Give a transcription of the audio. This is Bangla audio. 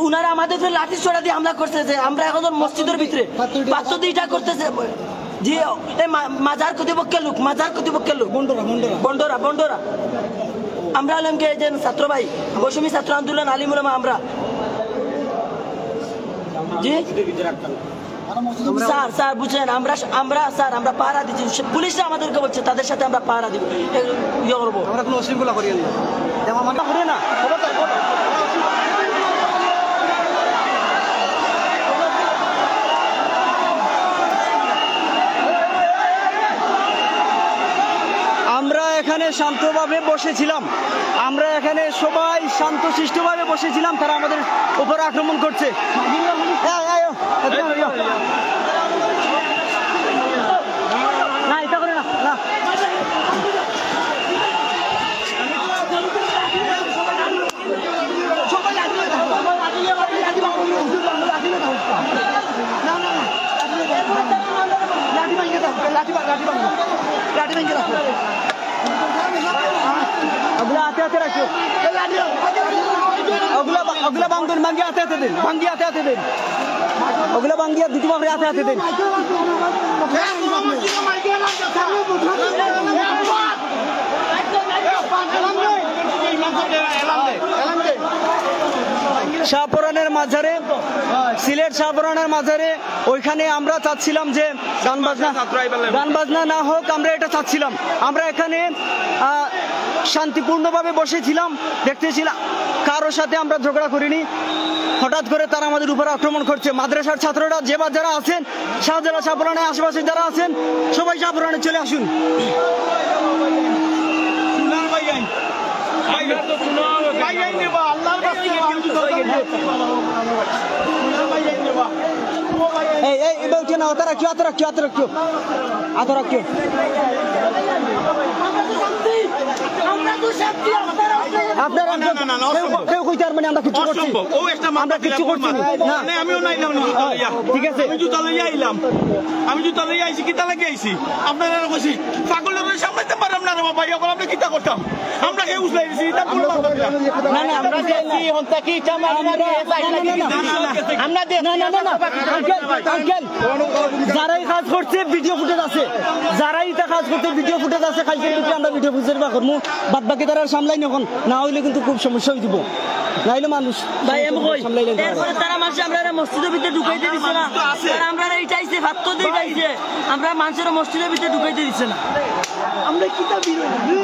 উনারা আমাদের লাঠি ছোড়া দিয়ে হামলা করতেছে। আমরা এখন মসজিদের ভিতরে পাত্র দুইটা করতেছে যে মাজার কর্তৃপক্ষের লোক, মাজার কর্তৃপক্ষের লোক বন্ডরা বন্ডরা। আমরা হলাম কে যে ছাত্র ভাই, বৈষম্য ছাত্র আন্দোলন আলিমুল আমা। আমরা জি স্যার স্যার বুঝছেন, আমরা স্যার আমরা পাহারা দিচ্ছি, পুলিশরা আমাদেরকে বলছে তাদের সাথে আমরা পাহারা দিব, ইয়ে করবো। আমরা কোনো অশৃঙ্খলা করি না। আমরা এখানে শান্তভাবে বসেছিলাম, আমরা এখানে সবাই শান্তশিষ্টভাবে বসেছিলাম, তারা আমাদের উপর আক্রমণ করছে। না এটা করে না, না आते आते रखो, अगला बांगन बांगी आते आते दिन, बांगी आते आते दिन, अगला बांगी दूसरी बार आते आते दिन। শাহপুরানের মাজারে, সিলেট শাহপুরানের মাজারে ওইখানে আমরা চাচ্ছিলাম যে গান বাজনা না হোক, আমরা এটা চাচ্ছিলাম। আমরা এখানে শান্তিপূর্ণভাবে বসেছিলাম, দেখতেছিলাম, কারোর সাথে আমরা ঝগড়া করিনি। হঠাৎ করে তারা আমাদের উপর আক্রমণ করছে। মাদ্রাসার ছাত্ররা যে বা যারা আছেন, শাহজালাল শাহপুরানের আশেপাশে যারা আছেন, সবাই শাহপুরানে চলে আসুন। আমি জুতা লইয়া আইছি, কিতা লাগে আইছি আপনারা কইছি পাগলের সামলাইতে পারলাম না রে বাবা, এখন আমরা কিতা করতাম, আমরা কে উছলাই দিছি। না না আমরা দেখি হন্তা কি চামা আমরা দেখ, না না না আঙ্কেল যারাই কাজ করছে ভিডিও ফুটেজ আছে, যারাই এটা কাজ করতে ভিডিও ফুটেজ আছে, কালকে কিন্তু আমরা ভিডিও ফুটেজ করবো। বাদ বাকি তারা সামলাই নখন, না হইলে কিন্তু খুব সমস্যা হয়ে যাব। নাইলে মানুষ ভাই আমি কই এরপরে তারা মানুষ আমরা মসজিদের ভিতরে ঢুকাইতে দিছে না, আর আমরা এইটাইছে ভাত দিইছে, আমরা মানুষের মসজিদের ভিতরে ঢুকাইতে দিছে না। আমরা কিতা বিরোধী